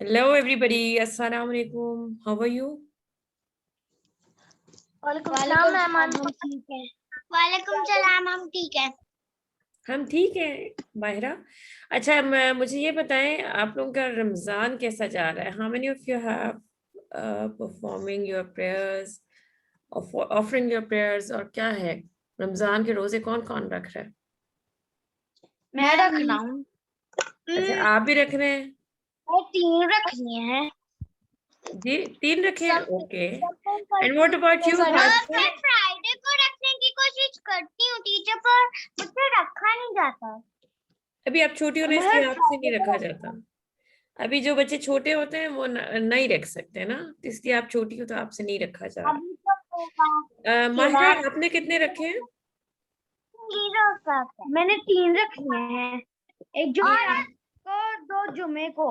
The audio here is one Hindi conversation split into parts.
Hello everybody, Assalamu alaikum. How are you? वालेकुम सलाम मैम, हम ठीक है। वालेकुम सलाम, हम ठीक है। हम ठीक हैं माहिरा। अच्छा, मुझे ये बताएं, आप लोगों का रमजान कैसा जा रहा है? How many of you have performing your prayers, offering your prayers, और क्या है रमजान के रोजे कौन कौन रख रहा है? मैं रख रहा हूँ। अच्छा, आप भी रख रहे हैं? मैं 3 रखनी है। जी, 3 रखे हैं, okay. And what about you? मैं फ्राइडे को रखने की कोशिश करती हूँ टीचर, पर मुझसे रखा नहीं जाता। अभी आप छोटी हो ना, इसलिए आपसे नहीं रखा जाता। अभी जो बच्चे छोटे होते हैं वो नहीं रख सकते ना, तो इसलिए आप छोटी हो तो आपसे नहीं रखा जा रहा। अभी तो माहिरा, आपने कितने रखे हैं? मैंने 3 रखने हैं, एक जुमे को, 2 जुमे को।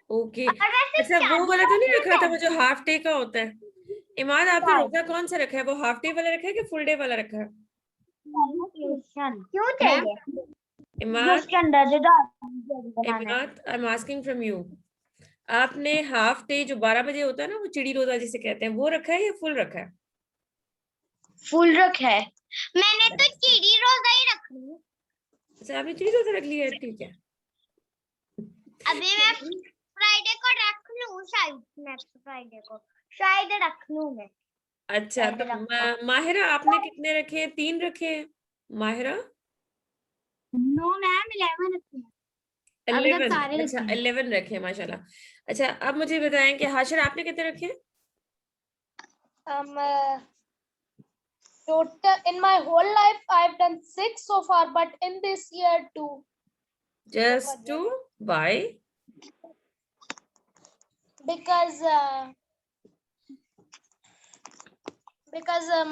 ओके। अच्छा, वो वाला तो नहीं रखा था, वो जो हाफ डे का होता है? इमाद, आपने रोजा कौन सा रखा है? वो हाफ डे वाला रखा है कि फुल डे वाला रखा है? क्यों चाहिए? इमाद, उसके अंदर Imad, I am asking from you, आपने हाफ डे जो 12 बजे होता है ना, वो चिड़ी रोजा जिसे कहते हैं, वो रखा है या फुल रखा है? फुल रखा है। मैंने तो चिड़ी रोजा ही रख ली। अच्छा, आपने चिड़ी रोजा रख लिया है, ठीक है। अभी मैं फ्राइडे को रख लूं, शायद नेक्स्ट फ्राइडे को शायद रख लूं मैं। अच्छा, तो माहिरा, आपने कितने रखे हैं? 3 रखे हैं माहिरा? नो मैम, 11 रखे हैं। 11? अच्छा, 11 रखे हैं, माशाल्लाह। अच्छा, अब मुझे बताएं कि हाशिर, आपने कितने रखे हैं? Total in my whole life I've done 6 so far, but in this year 2. Just 2? Why? Because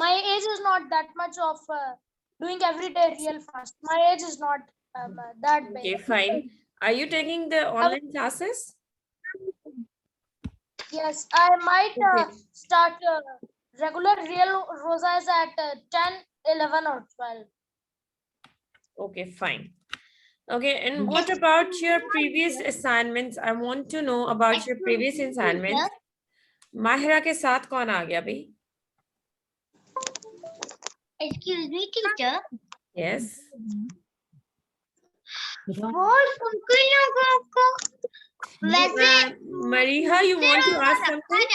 my age is not that much of doing everyday real fast. My age is not that big. Okay, fine. Are you taking the online classes? Yes, I might start regular real rosas at 10, 11 or 12. Okay, fine. Okay, and what about your previous assignments? I want to know about your previous assignments. Mahira के साथ कौन आ गया भाई? Excuse me, teacher. Yes. वो उनको लोगों को वैसे Mariha, you want to ask something?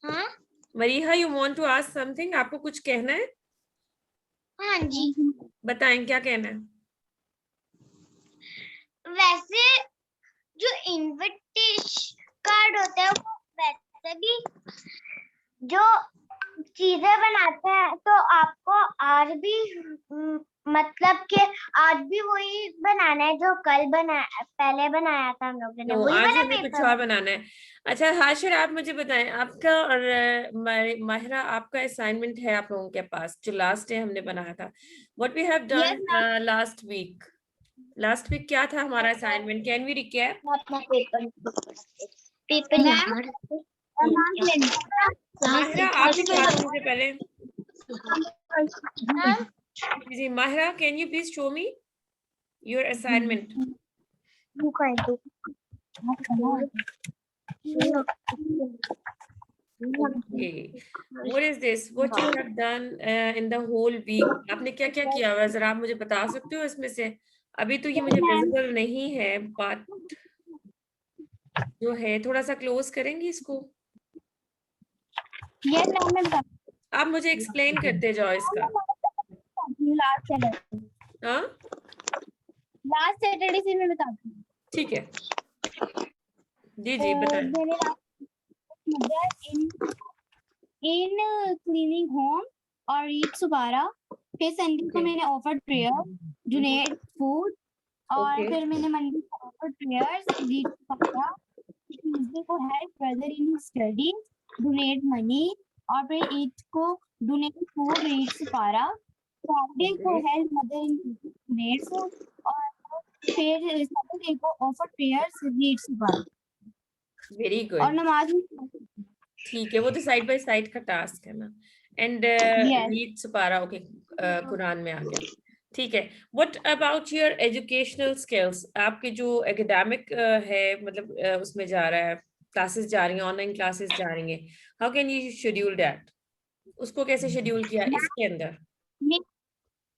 हाँ Mariha, you want to ask something? आपको कुछ कहना है? हाँ जी, बताएं, क्या कहना है? वैसे जो इनविटेशन कार्ड होता है वो वैसे भी जो चीजें बनाते हैं, तो आपको आज भी मतलब कि आज भी वही बनाना है जो पहले बनाया था हम लोगों ने, वही आज वाला हमें कुछ पेपर और बनाना है। अच्छा हाशिर, आप मुझे बताएं, आपका और माहिरा, आपका असाइनमेंट है आप लोगों के पास जो लास्ट डे हमने बनाया था, what we have done last week? Last week क्या था हमारा असाइनमेंट? Can we recap? अपना पेपर माहिरा, आप दिखा दो मुझे पहले। जी Mahira, can you please show me your assignment? Okay. What is this? What you have done in the whole week? आपने क्या क्या किया हुआ है? जरा आप मुझे बता सकते हो इसमें से? अभी तो ये मुझे विजिबल नहीं है, बात जो है थोड़ा सा क्लोज करेंगी इसको? आप मुझे एक्सप्लेन करते जाओ इसका। हाँ, लास्ट सैटरडे से मैं बताती हूँ। ठीक है, जी जी बताएं। इन क्लीनिंग होम और रीड सुबारा, फिर संडे को मैंने ऑफर्ड प्रेयर, डोनेट फूड, और फिर मैंने मंडे को offered prayers, read sipara, Tuesday को help brother in study, donate money, और फिर ईद को donate food, read sipara, Friday को help mother in donate food, और फिर सैटरडे को offered prayers, read sipara. Very good, और नमाज ठीक है, वो तो साइड बाय साइड का टास्क है ना। And read sipara, okay, Quran में आ गया, ठीक है. What about your educational skills? आपके जो academic है, मतलब उसमें जा रहा है, क्लासेस जा रही हैं, ऑनलाइन क्लासेस जा रही हैं. How can you schedule that? उसको कैसे शेड्यूल किया इसके अंदर?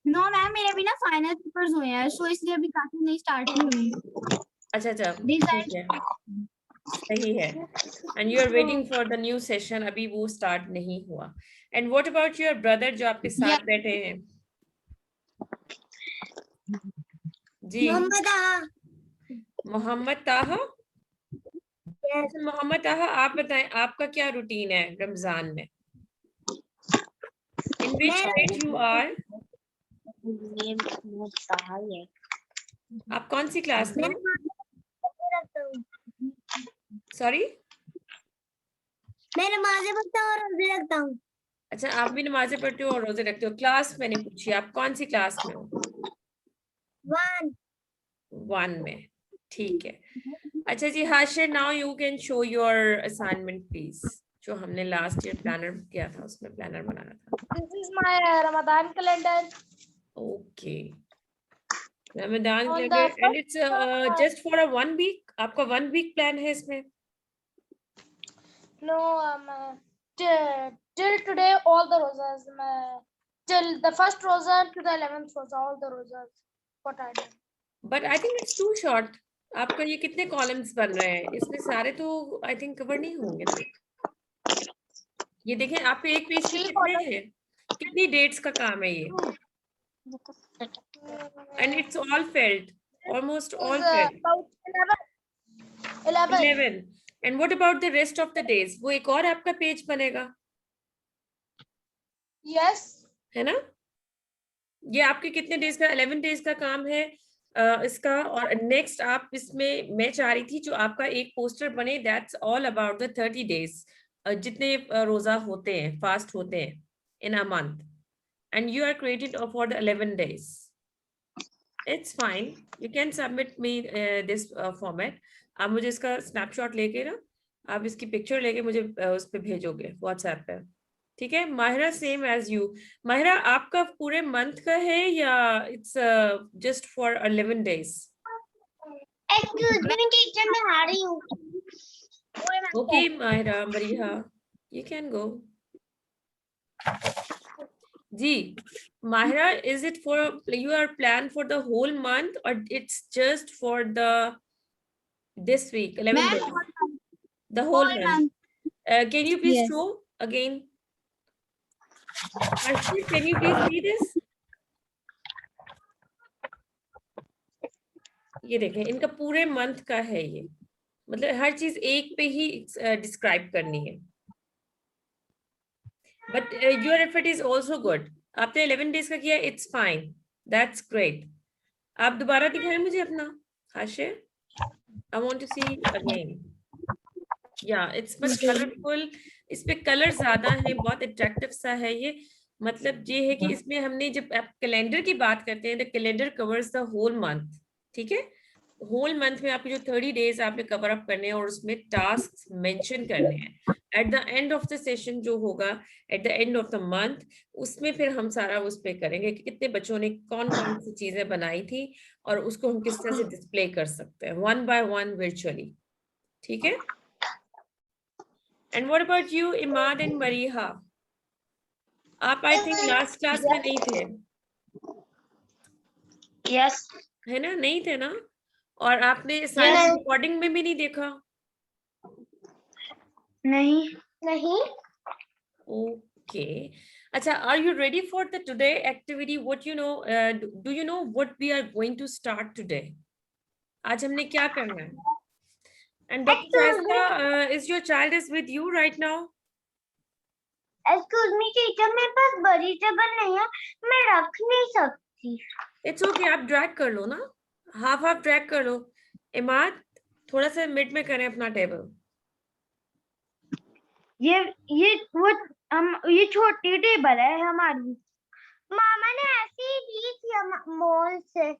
नो मैम, मेरे भी ना फाइनल पेपर्स हुए हैं, सो इसलिए अभी क्लासेस नहीं स्टार्ट हुई. अच्छा अच्छा, ठीक है, सही है. And you are waiting for the new session. अभी वो स्टार्ट नहीं हुआ. And what about your brother जो आपके साथ बैठे हैं? जी, मोहम्मद ताहा. मोहम्मद ताहा, आप बताएं आपका क्या रूटीन है रमजान में? In which grade you are? आप कौन सी क्लास में? सॉरी, मैं नमाज़ें पढ़ता हूँ और रोजे रखता हूँ. अच्छा, आप भी नमाजें पढ़ते हो और रोजे रखते हो. क्लास मैंने पूछी, आप कौन सी क्लास में हो? 1 में. ठीक है. अच्छा जी, Hashir, now you can show your assignment please, जो हमने लास्ट ईयर प्लानर किया था, उसमें प्लानर बनाना था. This is my Ramadan calendar. Okay, Ramzan On calendar. the and it's just for a 1 week. आपका 1 वीक प्लान है इसमें? No, till today all the rosas, till the first rosa to the 11th rosa, all the rosas. What I did. But I think it's too short. आपका ये कितने कॉलम्स बन रहे हैं इसमें? सारे तो आई थिंक कवर नहीं होंगे ना. ये देखें, आपके एक पेज पे कितने हैं, कितनी डेट्स का काम है ये? And it's all failed, almost all failed. About 11. 11. And what about the rest of the days? वो एक और आपका पेज बनेगा, Yes. है ना? ये आपके कितने डेज का? 11 डेज का काम है इसका. और नेक्स्ट आप इसमें, मैं चाह रही थी जो आपका एक पोस्टर बने, that's all about the 30 days, जितने रोजा होते हैं, फास्ट होते हैं in a month, and you are created for the 11 days. It's fine, you can submit me this format. आप मुझे इसका स्नैपशॉट लेके ना, आप इसकी पिक्चर लेके मुझे उस पर भेजोगे व्हाट्सएप पे. ठीक है. Mahira, same as you. Mahira, आपका पूरे मंथ का है या इट्स जस्ट फॉर 11 डेज? एक्सक्यूज मी टीचर, मैं आ रही हूँ. Okay Mahira, Mariha, you can go. जी, Mahira, is it for your plan for the whole month और it's just for the this week 11 days? The whole month. Can you please show again? Arshit, can you please see this? ये देखें, इनका पूरे मंथ का है ये, मतलब हर चीज एक पे ही डिस्क्राइब करनी है. But your effort is also good. आपने 11 डेज का किया, इट्स फाइन, दैट्स ग्रेट. आप दोबारा दिखाएं मुझे अपना Hashir. I want to see again. Yeah, it's much colorful. इस पे कलर ज्यादा है, बहुत अट्रैक्टिव सा है ये. मतलब ये है कि इसमें हमने, जब आप कैलेंडर की बात करते हैं, the calendar covers the whole month. ठीक है. होल मंथ में आपके जो 30 डेज आपने कवर अप करने हैं और उसमें टास्क मेंशन करने हैं. At the end of the session जो होगा, at the end of the month, उसमें फिर हम सारा उस पे करेंगे कि कितने बच्चों ने कौन कौन सी चीजें बनाई थी और उसको हम किस तरह से डिस्प्ले कर सकते हैं, 1 by 1 virtually. ठीक है. And what about you, Imad and Mariha? आप आई थिंक लास्ट क्लास में नहीं थे. Yes. है ना, नहीं थे ना? और आपने साइंस रिकॉर्डिंग में भी नहीं देखा? नहीं. Okay. अच्छा, are you ready for the today activity? What you know, do you know what we are going to start today? आज हमने क्या करना है? And Dr. Shaista, is your child is with you right now? Excuse me teacher, मेरे पास बड़ी टेबल नहीं है, मैं रख नहीं सकती. It's okay, आप ड्रैग कर लो ना, हाफ हाफ ड्रैग कर लो. इमाद, थोड़ा सा मिड में करें अपना टेबल. ये छोटी टेबल है हमारी, मामा ने ऐसी ही दी थी मॉल से.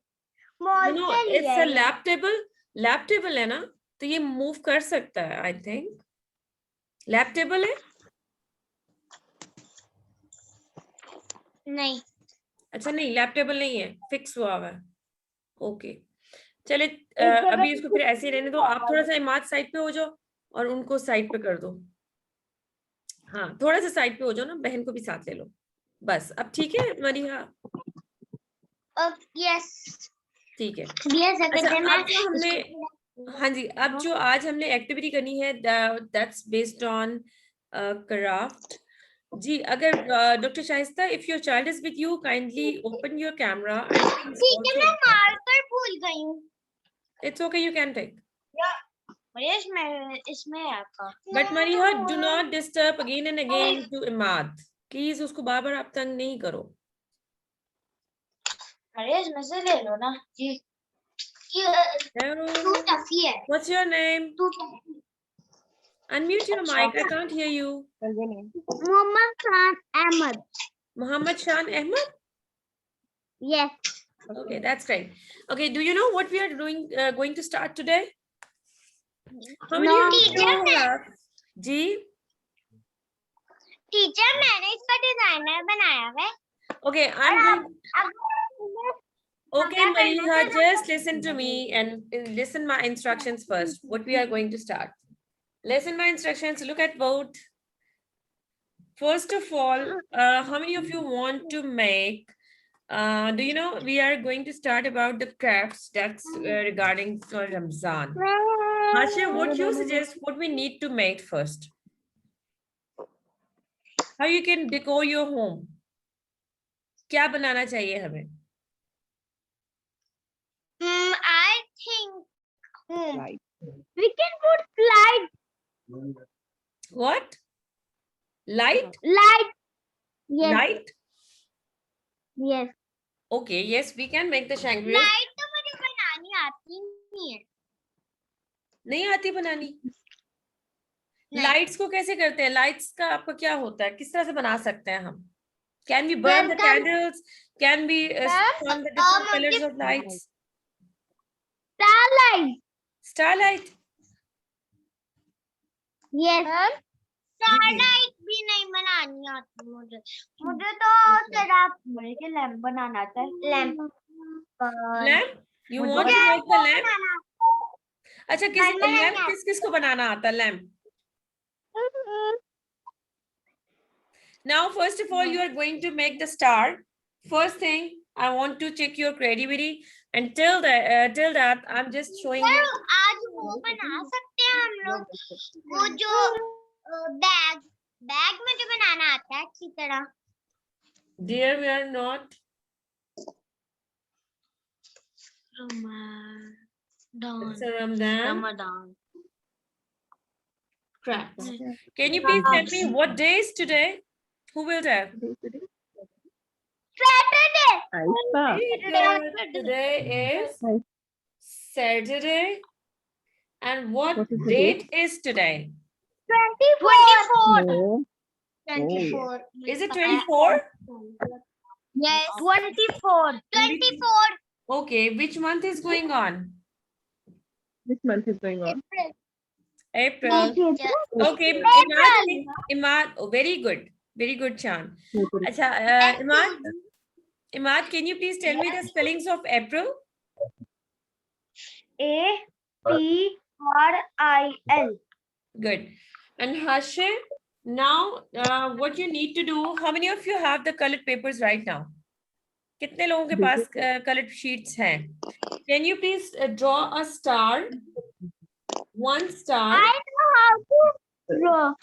It's a lap table. Lap table है ना, तो ये मूव कर सकता है. आई थिंक लैप टेबल है. नहीं, अच्छा नहीं, लैप टेबल नहीं है, फिक्स हुआ हुआ है। ओके चले, अभी इसको फिर ऐसे ही रहने दो। आप थोड़ा सा इमाद साइड पे हो जाओ और उनको साइड पे कर दो। हाँ थोड़ा सा साइड पे हो जाओ ना, बहन को भी साथ ले लो। बस अब ठीक है मरीहा? यस ठीक है। यस अच्छा अब जो हमने, हाँ जी, अब जो आज हमने एक्टिविटी करनी है दैट्स बेस्ड ऑन क्राफ्ट। जी अगर doctor Shaista, if your child is with you, kindly open your camera and ठीक है, मैं मार्कर भूल गई हूँ। It's okay, you can take. मरीज मैं इसमें आता। But Mariha, do not disturb again and again to Imad, please उसको बार बार आप तंग नहीं करो। मरीज में से ले लो ना जी। तू टफी है। What's your name? तू टफी। Unmute your mic, I can't hear you. Mohammad Khan Ahmed. Muhammad Shan Ahmed? Yes. Okay, that's great. Okay, do you know what we are doing, going to start today? How many No, of teacher, you have? जी? टीचर मैंने इसका डिजाइनर बनाया है। Okay, I'm going. Okay, Mariha, just listen to me and listen my instructions first. What we are going to start. Listen my instructions. Look at both. First of all, how many of you want to make? Do you know we are going to start about the crafts that's regarding Ramzan. Asha, what you suggest? What we need to make first? How you can decor your home? क्या बनाना चाहिए हमें? I think we can put light. What? Light? Light. Yes. Light? Yes. Okay, yes, we can make the chandeliers. Light तो मुझे बनानी आती नहीं है। नहीं आती बनानी? लाइट्स को कैसे करते हैं? लाइट्स का आपका क्या होता है? किस तरह से बना सकते हैं हम? Can we burn the candles? Can we on the different colors of lights? Starlight. Starlight? Yes. Starlight भी नहीं बनानी आती मुझे। मुझे तो सिर्फ मुझे के लैंप बनाना आता है। Lamp. Lamp? You want to make the lamp? अच्छा किस किस को बनाना आता है lamp? Now, first of all, you are going to make the star. First thing, I want to check your creativity, and till that, I'm just showing you. आज वो बना सकते हैं हम लोग, वो जो बैग मुझे बनाना आता है अच्छी तरह। Dear, we are not. It's a Ramadan. Crap. Can you please tell me what day is today? Who will tell? Saturday. Today is Saturday. And what date is today? 24. No. 24. Is it 24? Yes. 24. 24. Okay, which month is going on? This month is going on. April. Okay, Imad, oh, very good, Chan. Acha, Imad, can you please tell me the spellings of April? APRIL. Good. And Hashim, now what you need to do, how many of you have the colored papers right now? कितने लोगों के पास colored sheets हैं? Can you please draw a star? One star. I know how to draw.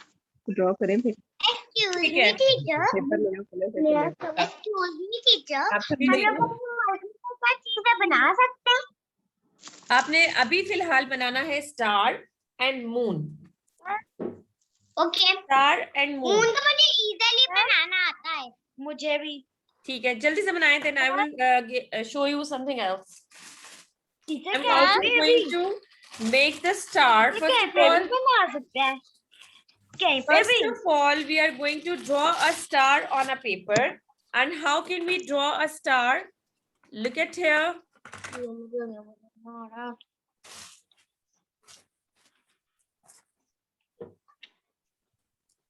Draw करें फिर. Excuse me, teacher. पेपर ले लो, कलर पेपर ले लो. Excuse me, teacher. Absolutely. हम लोग क्या चीजें बना सकते हैं? आपने अभी फिलहाल बनाना है star and moon. Okay. Star and moon. Moon तो मुझे easily बनाना आता है. मुझे भी. ठीक है, जल्दी से बनाएं. Then I will show you something else. Teacher I'm also going to make the star. First of all, we are going to draw a star on a paper. And how can we draw a star? Look at here.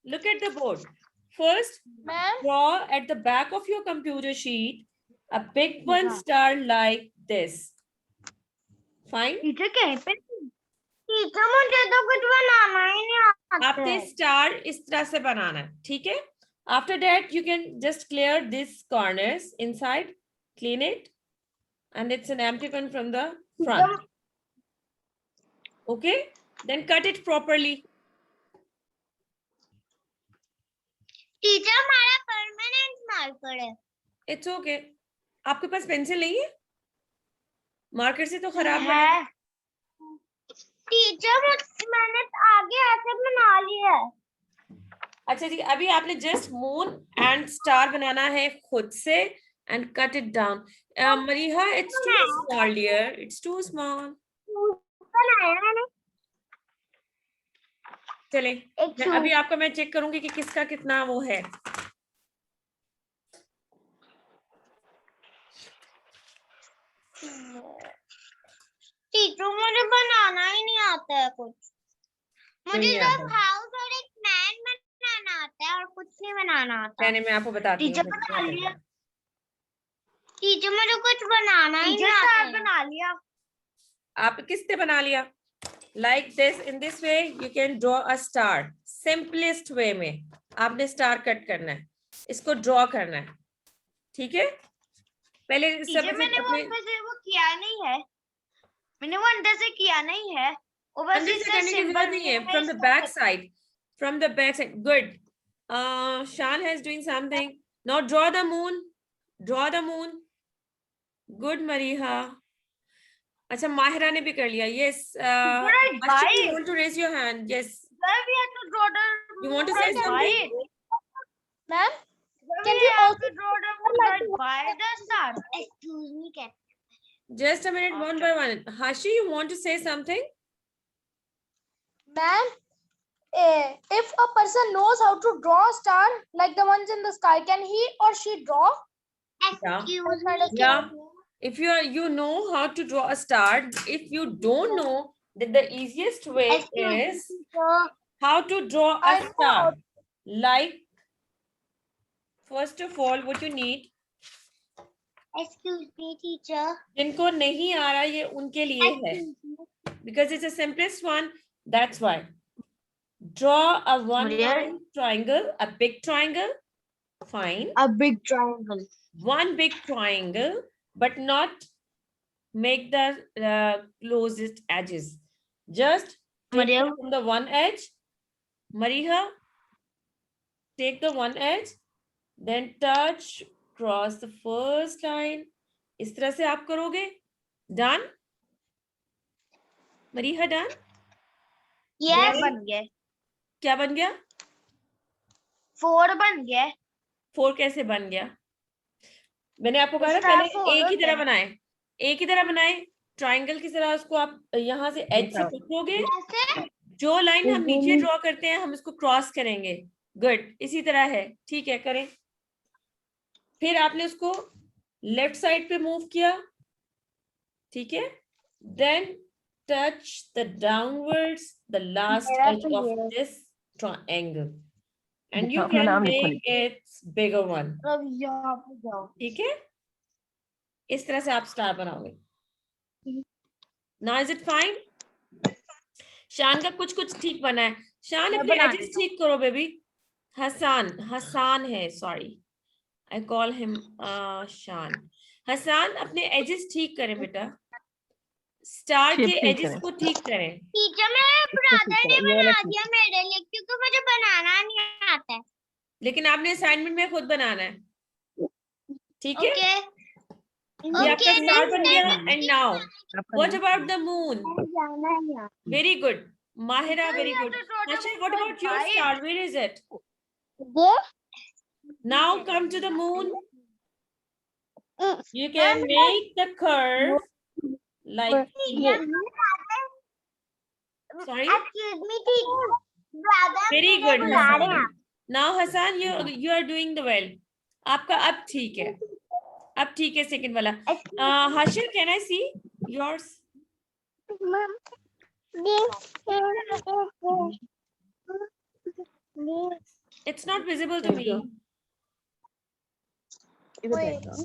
Look at the board. First, draw at the back of your computer sheet A big one star like this. Fine. Teacher कहीं पे टीचर मुझे तो कुछ बनाना ही नहीं आता आपने है। स्टार इस तरह से बनाना है, ठीक है? After that, you can just clear these corners inside, clean it, and it's an empty one from the front. Okay? Then cut it properly. Teacher हमारा परमानेंट मार्कर है। It's okay. आपके पास पेंसिल नहीं है? मार्कर से तो खराब बनेगा। है टीचर मैंने आगे ऐसे बना लिया है। अच्छा जी, अभी आपने जस्ट मून एंड स्टार बनाना है खुद से and cut it down. Mariha, it's too small dear, it's too small. बनाया मैंने। चले, एक अभी आपका मैं चेक करूंगी कि किसका कितना वो है। टीचर मुझे बनाना ही नहीं आता है कुछ। मुझे नहीं सिर्फ आता। हाउस और एक मैन बनाना आता है और कुछ नहीं बनाना आता। मैंने मैं आपको बताती हूँ। टीचर बना लिया। टीचर मुझे कुछ बनाना ही नहीं आता है। बना लिया। आप किसने बना लिया? Like this, in this way you can draw a star. Simplest way में आपने स्टार कट करना है, इसको ड्रॉ करना है, ठीक है? पहले टीचर मैंने वो अंदर से वो किया नहीं है। मैंने वो अंदर से किया नहीं है। वो बस अंदर से करने की जरूरत नहीं है। From the back side, from the back side. Good. Shan is doing something. Now draw the moon. Draw the moon. Good, Mariha. अच्छा, माहिरा ने भी कर लिया। Yes. Ashton, you want to raise your hand? Yes. We have to draw the. You want to say something? Ma'am, can we also draw the moon by the star? Excuse me, can. Just a minute, one by one. Hashi, you want to say something? Ma'am, if a person knows how to draw a star like the ones in the sky, can he or she draw? Excuse me. Yeah. If you know how to draw a star, if you don't know, then the easiest way is how to draw a star. Like, first of all, what you need. Excuse me, teacher. जिनको नहीं आ रहा ये उनके लिए है. Because it's the simplest one. That's why. Draw a one-line triangle, a big triangle. Fine. A big triangle. One big triangle, but not make the closest edges. Just take it from the one edge. Mariha, take the one edge, then touch, cross the first line. इस तरह से आप करोगे. Done? Mariha, done? Yes. बन गया. क्या बन गया? 4 बन गया. 4 कैसे बन गया? मैंने आपको कहा था पहले एक ही तरह बनाए. एक ही तरह बनाए. ट्राइंगल की तरह उसको आप यहाँ से एज से पकड़ोगे. जो लाइन हम नीचे ड्रॉ करते हैं हम इसको क्रॉस करेंगे. गुड. इसी तरह है. ठीक है, करें. फिर आपने उसको लेफ्ट साइड पे मूव किया. ठीक है. Then touch the downwards the last edge of this triangle and you can make it bigger one. ठीक है. इस तरह से आप स्टार बनाओगे. Now is it fine? शान का कुछ ठीक बना है. शान अपने एजेस ठीक करो बेबी. हसान है, सॉरी, I call him शान. हसान अपने एजेस ठीक करें बेटा. स्टार के एजेस को ठीक करें. टीचर मेरे ब्रदर ने बना दिया मेरे लिए क्योंकि मुझे बनाना नहीं आता है. लेकिन आपने असाइनमेंट में खुद बनाना है. ठीक है. ये आपका स्टार बन गया. And now what about the moon? Very good Mahira, very good. अच्छा, what about your star? Where is it? Now come to the moon. You can make the curve like. Sorry. Excuse me, teacher. Brother, Very good. Now Hassan, you are doing the well. आपका अब ठीक है. अब ठीक है सेकंड वाला. Hashir, can I see yours? It's not visible to me. Is it Wait. like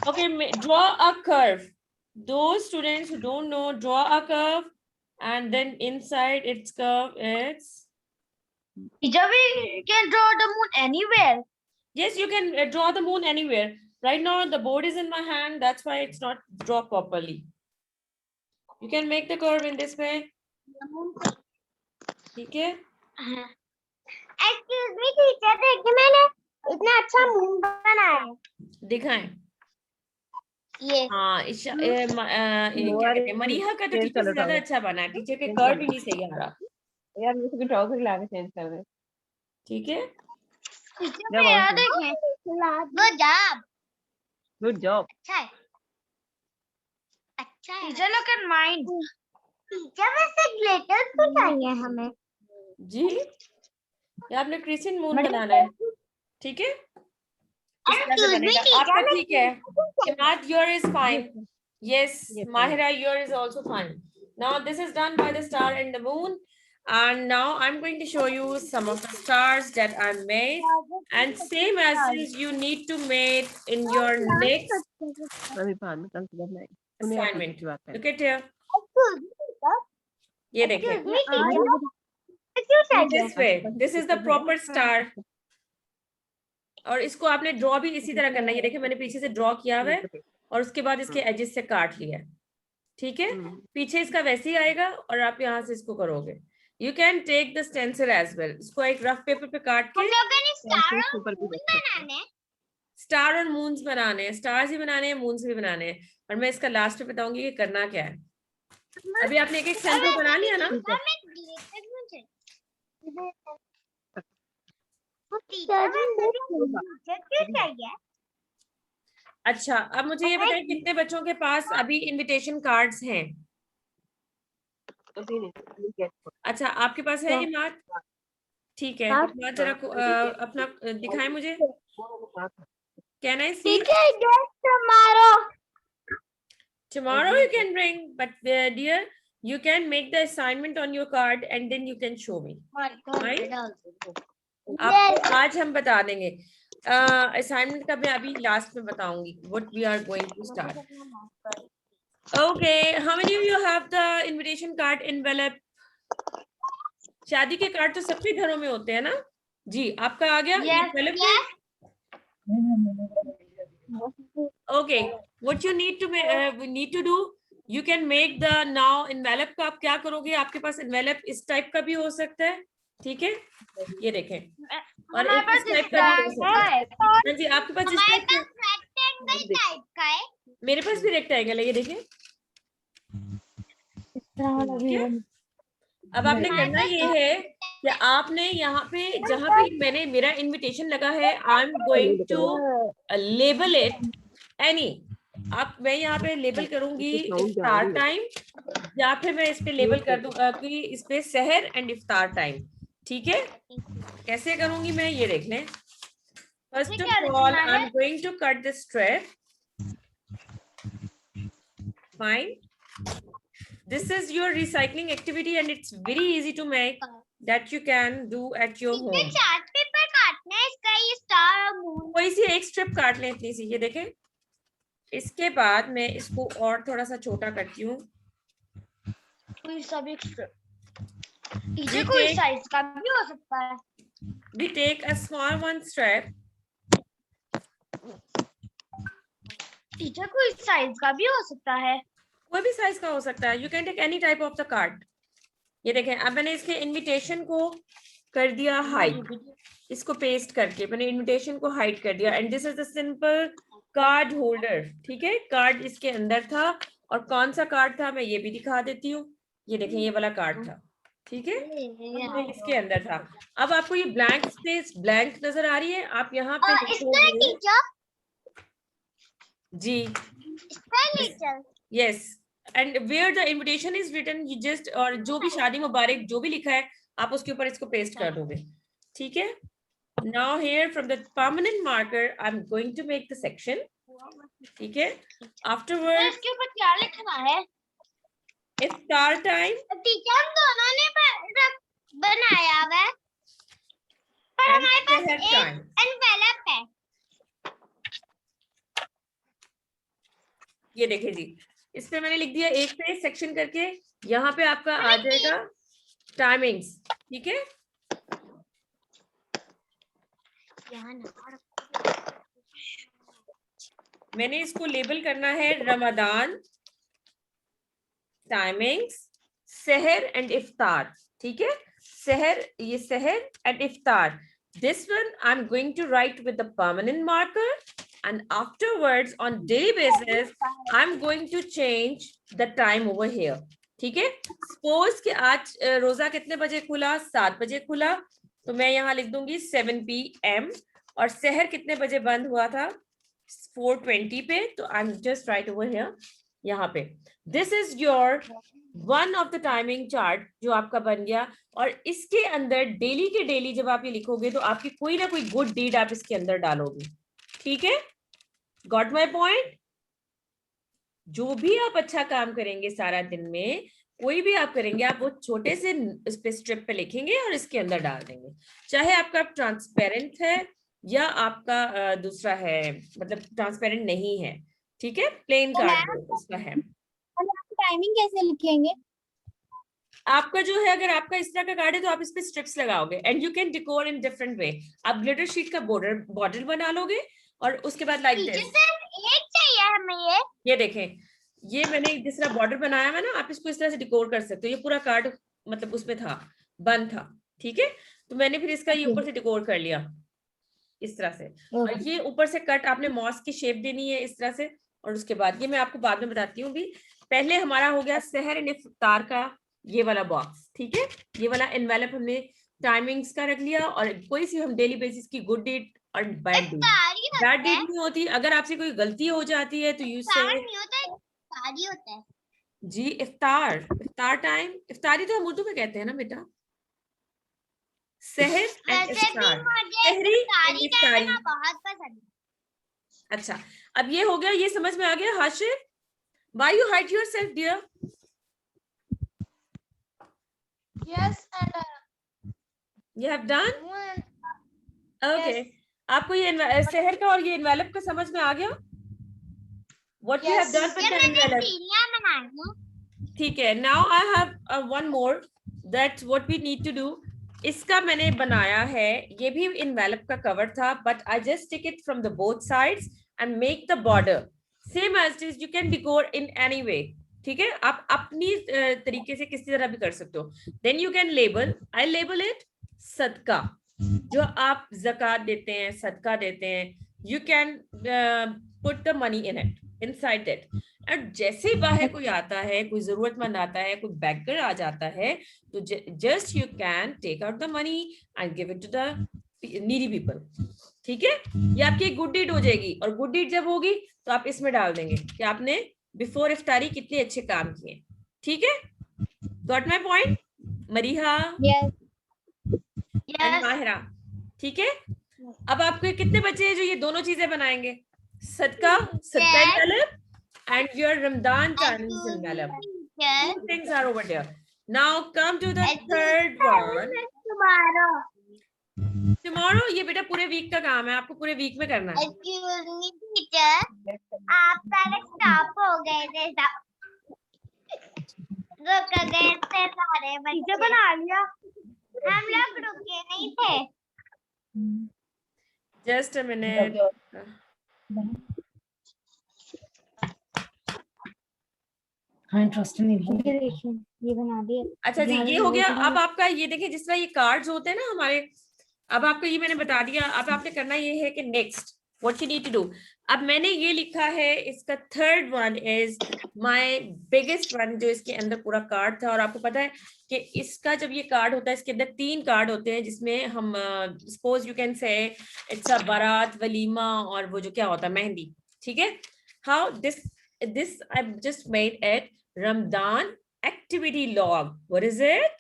Okay, draw a curve. Those students who don't know, draw a curve, and then inside its curve, it's Teacher, we can draw the moon anywhere. yes, you can draw the moon anywhere. Right now, the board is in my hand. That's why it's not draw properly. You can make the curve in this way. Okay. Excuse me, teacher, देखिए मैंने इतना अच्छा मून बनाया है. दिखाएं. ये. हाँ, क्या कहते हैं, मरीहा का तो change टीचर से color ज्यादा होगा. अच्छा बना है. टीचर के Change कर्व color. ही नहीं सही आ रहा. यार मुझे भी ड्रॉ करके लाके चेंज कर दे. ठीक है. टीचर जब मेरा और देखें. Good job. Good job. अच्छा है. अच्छा है. Teacher look at mine. Teacher वैसे ग्लिटर्स भी चाहिए हमें. जी, ये आपने क्रिस्चियन मून बनाना है. ठीक है. इस तरह से Excuse me, बनेगा. teacher, आपका ठीक है. Imad, yours is fine. Yes, Yes, Mahira, yours is also fine. Now this is done by the star and the moon. And now I'm going to show you some of the stars that I made. And same as since you need to make in your next अभी बाद में कल सुबह मैं assignment. की बात है. Look at here. ये देखें. Excuse me, teacher. क्यों In चाहिए? this way, this is the proper star. और इसको आपने ड्रॉ भी इसी तरह करना है. ये देखिए मैंने पीछे से ड्रॉ किया हुआ है और उसके बाद इसके एजेस से काट लिया. ठीक है. पीछे इसका वैसे ही आएगा और आप यहाँ से इसको करोगे. You can take the stencil as well. इसको एक रफ पेपर पे काट हम के लोगों ने स्टार और ऊपर भी मून बनाने. स्टार और मून्स बनाने हैं. स्टार्स ही बनाने हैं, मून्स भी बनाने हैं. और मैं इसका लास्ट में बताऊंगी कि करना क्या है. अभी आपने एक सेंटर बना लिया ना. हमें ग्लिटर मुझे. टीचर क्यों चाहिए? अच्छा, अब मुझे ये बताएं कितने बच्चों के पास अभी इनविटेशन कार्ड्स हैं. अभी नहीं. अच्छा, आपके पास है इमाद? ठीक है. इमाद जरा अपना दिखाएं मुझे. Can I see? Tomorrow you can bring, but dear, you can make the assignment on your card and then you can show me. Right? आपको आज हम बता देंगे. असाइनमेंट का मैं अभी लास्ट में बताऊंगी. What we are going to start. Okay, how many of you have the invitation card envelope? शादी के कार्ड तो सबके घरों में होते हैं ना जी. आपका आ गया envelope में? Okay, what you need to do, you can make the now envelope का आप क्या करोगे. आपके पास envelope इस टाइप का भी हो सकता है. ठीक है. ये देखें. और एक इस टाइप का भी हो सकता है. हाँ जी, आपके पास इस टाइप का. रेक्टेंगल टाइप का है. मेरे पास भी रेक्टेंगल है. ये देखें. अब आपने करना ये है कि आपने यहाँ पे जहाँ पे मैंने मेरा इनविटेशन लगा है, I am going to label it any. आप मैं यहाँ पे लेबल करूंगी इफ्तार टाइम, या फिर मैं इस पे लेबल कर दूंगा कि इस पे सहर एंड इफ्तार टाइम. ठीक है. कैसे करूंगी मैं, ये देख लें. First of all I am going to cut the strip. Fine. This is your recycling activity and it's very easy to make, that you can do at your home. Chart paper काटना है इसका. ये स्टार और मून. कोई सी एक स्ट्रिप काट लें इतनी सी. ये देखें. इसके बाद मैं इसको और थोड़ा सा छोटा करती हूँ. कोई सा भी टीचर कोई साइज का भी हो सकता है. We take a small one strip. Teacher कोई साइज का भी हो सकता है. कोई भी साइज का हो सकता है. You can take any type of the card. ये देखें. अब मैंने इसके इनविटेशन को कर दिया हाइड. इसको पेस्ट करके मैंने इनविटेशन को हाइड कर दिया. And this is the simple card holder. ठीक है. कार्ड इसके अंदर था. और कौन सा कार्ड था मैं ये भी दिखा देती हूँ. ये देखें, ये वाला कार्ड था. ठीक है. इसके अंदर था. अब आपको ये ब्लैंक स्पेस ब्लैंक नजर आ रही है. आप यहाँ पे teacher ji. Yes, and where the invitation is written, you just और जो भी शादी मुबारक जो भी लिखा है आप उसके ऊपर इसको पेस्ट कर दोगे. ठीक है. Now here from the permanent marker, I'm going to make the section. ठीक है. Afterwards, इसके ऊपर क्या लिखना है? इफ्तार टाइम. टीचर हम दोनों ने बनाया हुआ है. पर and हमारे पास seher एक time. एनवेलप है। ये देखिए जी, इस पे मैंने लिख दिया एक पे सेक्शन करके, यहाँ पे आपका आ जाएगा टाइमिंग्स, ठीक है। मैंने इसको लेबल करना है रमजान, टाइमिंग्स, सहर एंड इफ्तार, ठीक है। सहर, ये sehar and iftar, this one I'm going to write with the permanent marker, and afterwards on daily basis I'm going to change the time over here, ठीक है। सपोज कि आज रोजा कितने बजे खुला, 7 बजे खुला, तो मैं यहाँ लिख दूंगी 7 PM, और सहर कितने बजे बंद हुआ था, 4:20 पे, तो I am just right over here, यहाँ पे। This is your one of the timing chart जो आपका बन गया, और इसके अंदर डेली के डेली जब आप ये लिखोगे तो आपकी कोई ना कोई गुड डीड आप इसके अंदर डालोगे, ठीक है। Got my point? जो भी आप अच्छा काम करेंगे सारा दिन में, कोई भी आप करेंगे, आप वो छोटे से इस पे स्ट्रिप पे लिखेंगे और इसके अंदर डाल देंगे, चाहे आपका ट्रांसपेरेंट है या आपका दूसरा है, मतलब ट्रांसपेरेंट नहीं है, ठीक है, प्लेन कार्ड उसका है। टाइमिंग कैसे लिखेंगे? आपका जो है, अगर आपका इस तरह का कार्ड है तो आप इस पे स्ट्रिप्स लगाओगे, and you can डिकोर in different way. आप ग्लिटर शीट का बॉर्डर बना लोगे, और उसके बाद लाइक दिस, एक चाहिए हमें ये देखें, ये मैंने जिस तरह बॉर्डर बनाया है ना, आप इसको इस तरह से डिकोर कर सकते हो। ये पूरा कार्ड मतलब उसमें था, बंद था, ठीक है, तो मैंने फिर इसका ये ऊपर से डिकोर कर लिया इस तरह से, और ये ऊपर से कट आपने मॉस की शेप देनी है इस तरह से, और उसके बाद ये मैं आपको बाद में बताती हूँ। भी पहले हमारा हो गया सहर एंड इफ्तार का ये वाला बॉक्स, ठीक है, ये वाला एनवेलप हमने टाइमिंग्स का रख लिया, और कोई सी हम डेली बेसिस की गुड डेट और बैड डेट, बैड डेट नहीं होती, अगर आपसे कोई गलती हो जाती है तो यू से होता है जी इफ्तार, इफ्तार टाइम, इफ्तारी तो हम उर्दू में कहते हैं ना बेटा, सहर एंड इफ्तार, सहरी एंड इफ्तारी। बहुत पसंद है। अच्छा, अब ये हो गया, ये समझ में आ गया। Hashir, why you hide yourself dear? Yes, and You have done? one. Okay. आपको ये सहर का और ये एनवेलप का समझ में आ गया? What you have done with the envelope? ठीक है, now I have one more, that's what we need to do. इसका मैंने बनाया है, ये भी एनवेलप का कवर था, but I just take it from the both sides and make the border same as it is. You can decor in any way, ठीक है, आप अपनी तरीके से किसी तरह भी कर सकते हो। Then you can label, I label it सदका, जो आप ज़कात देते हैं, सदका देते हैं, you can put the money in it, inside it. और जैसे बाहर कोई आता है, कोई जरूरतमंद आता है, कोई बैगर आ जाता है, तो just you can take out the money and give it to the needy people, ठीक है। ये आपकी एक गुड डीड हो जाएगी, और गुड डीड जब होगी तो आप इसमें डाल देंगे कि आपने बिफोर इफ्तारी कितने अच्छे काम किए, ठीक है। Got my point Mariha? Yes. Mahira, ठीक है। अब आपके कितने बच्चे हैं जो ये दोनों चीजें बनाएंगे, सदका, सदका envelope and your Ramadan timings envelope. Two things are over there. Now come to the third one. Tomorrow ये बेटा पूरे वीक का काम है, आपको पूरे वीक में करना है। Excuse me, teacher. आप पहले स्टॉप हो गए थे, रुक गए थे सारे बच्चे, बना लिया, हम लोग रुके नहीं थे। Just a minute. हाँ, इंटरेस्टिंग ये बना दिए। अच्छा जी, ये हो गया। अब आपका ये देखिए, जिस तरह ये कार्ड्स होते हैं ना हमारे, अब आपको ये मैंने बता दिया। अब आपने करना ये है कि next what you need to do. अब मैंने ये लिखा है, इसका third one is my biggest one, जो इसके अंदर पूरा कार्ड था। और आपको पता है कि इसका जब ये कार्ड होता है, इसके अंदर 3 कार्ड होते हैं, जिसमें हम suppose you can say it's a बारात, वलीमा, और वो जो क्या होता है मेहंदी, ठीक है। How this I've just made it Ramadan activity log. What is it?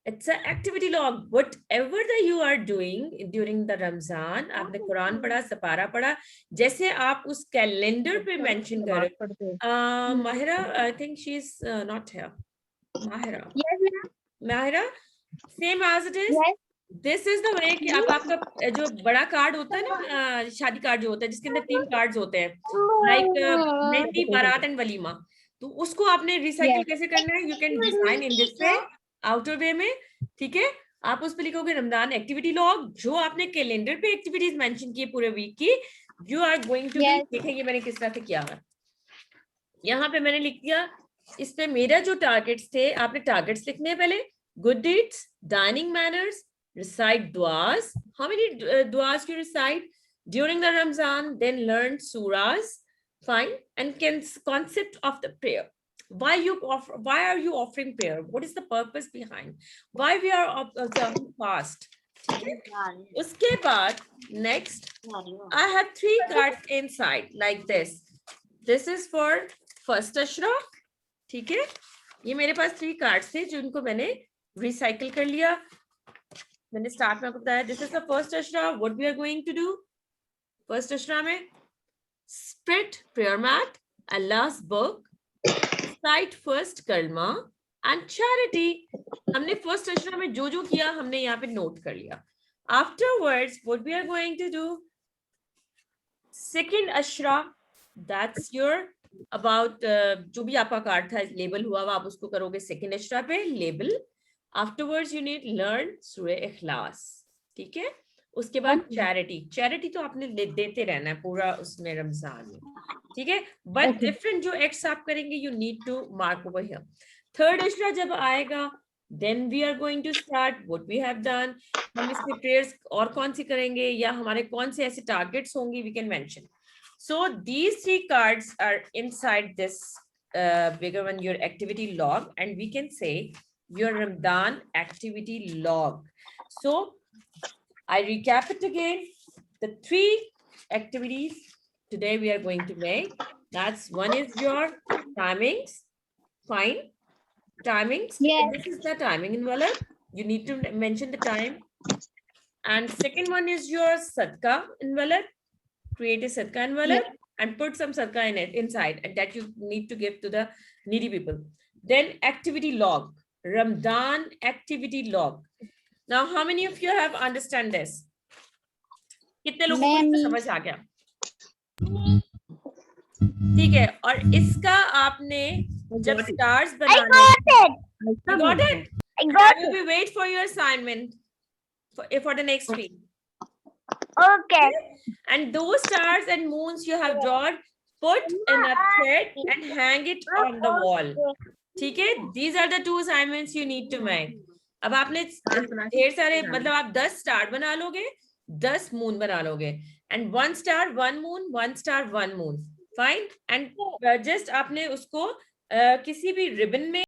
It's an activity log. Whatever that you are doing during the Ramzan, आपने कुरान पढ़ा, सपारा पढ़ा, जैसे आप उस कैलेंडर पे मेंशन करो। Mahira, I think she's not here. Mahira. Yes, Mahira, same as it is. Yes. This is the way कि आप आपका जो बड़ा कार्ड होता है ना, शादी कार्ड जो होता है जिसके अंदर 3 कार्ड्स होते हैं, लाइक मेहंदी, बारात एंड वलीमा, तो उसको आपने रिसाइकिल Yes. कैसे करना है? You can design in this way, outer way में, ठीक है। आप उस पर लिखोगे रमजान एक्टिविटी लॉग, जो आपने कैलेंडर पे एक्टिविटीज मेंशन की पूरे वीक की, you are going to Yes. देखेंगे मैंने किस तरह से किया है। यहाँ पे मैंने लिख दिया, इस पे मेरा जो टारगेट्स थे, आपने टारगेट्स लिखने हैं पहले, good deeds, dining manners, recite duas. How many duas you recite during the Ramzan? Then learn surahs. Fine. And concept of the prayer. Why are you offering prayer? What is the purpose behind? Why we are observing fast? Uske baad, next, I have 3 cards inside like this. This is for first ashra. ठीक है, ये मेरे पास 3 कार्ड्स थे जिनको मैंने रिसाइकिल कर लिया। मैंने स्टार्ट में आपको बताया, this is the first ashra, what we are going to do. First ashra में spread prayer mat, Allah's book, cite first kalma and charity. हमने फर्स्ट अशरा में जो जो किया हमने यहाँ पे नोट कर लिया। Afterwards what we are going to do, second ashra, that's your about जो भी आपका कार्ड था लेबल हुआ हुआ, आप उसको करोगे सेकंड अशरा पे label. Afterwards you need learn सूरह इखलास, ठीक है। उसके बाद चैरिटी, चैरिटी तो आपने देते रहना है पूरा उसमें रमजान में, ठीक है। बट डिफरेंट जो एक्ट्स आप करेंगे you need to mark over here. Third ashra जब आएगा, then we are going to start what we have done. हम इसमें प्रेयर्स और कौन सी करेंगे या हमारे कौन से ऐसे टारगेट्स होंगे, we can mention. So these 3 cards are inside this bigger one, your activity log, and we can say your Ramadan activity log. So I recap it again. The 3 activities today we are going to make. That's one is your timings. Fine. Timings. Yes. This is the timing envelope. You need to mention the time. And second one is your sadka envelope. Create a sadka envelope and put some sadka in it inside, and that you need to give to the needy people. Then activity log. Ramadan activity log. Now, how many of you have understand this? कितने लोगों को इसका समझ आ गया? ठीक है, और इसका आपने जब stars बनाने, you got it? I will wait for your assignment for the next week. Okay. And those stars and moons you have drawn, put in a thread and hang it on the wall. ठीक है, these are the 2 assignments you need to make. अब आपने ढेर सारे, मतलब आप 10 स्टार बना लोगे, 10 मून बना लोगे, and 1 star 1 moon, 1 star 1 moon. Fine. And just आपने उसको किसी भी रिबन में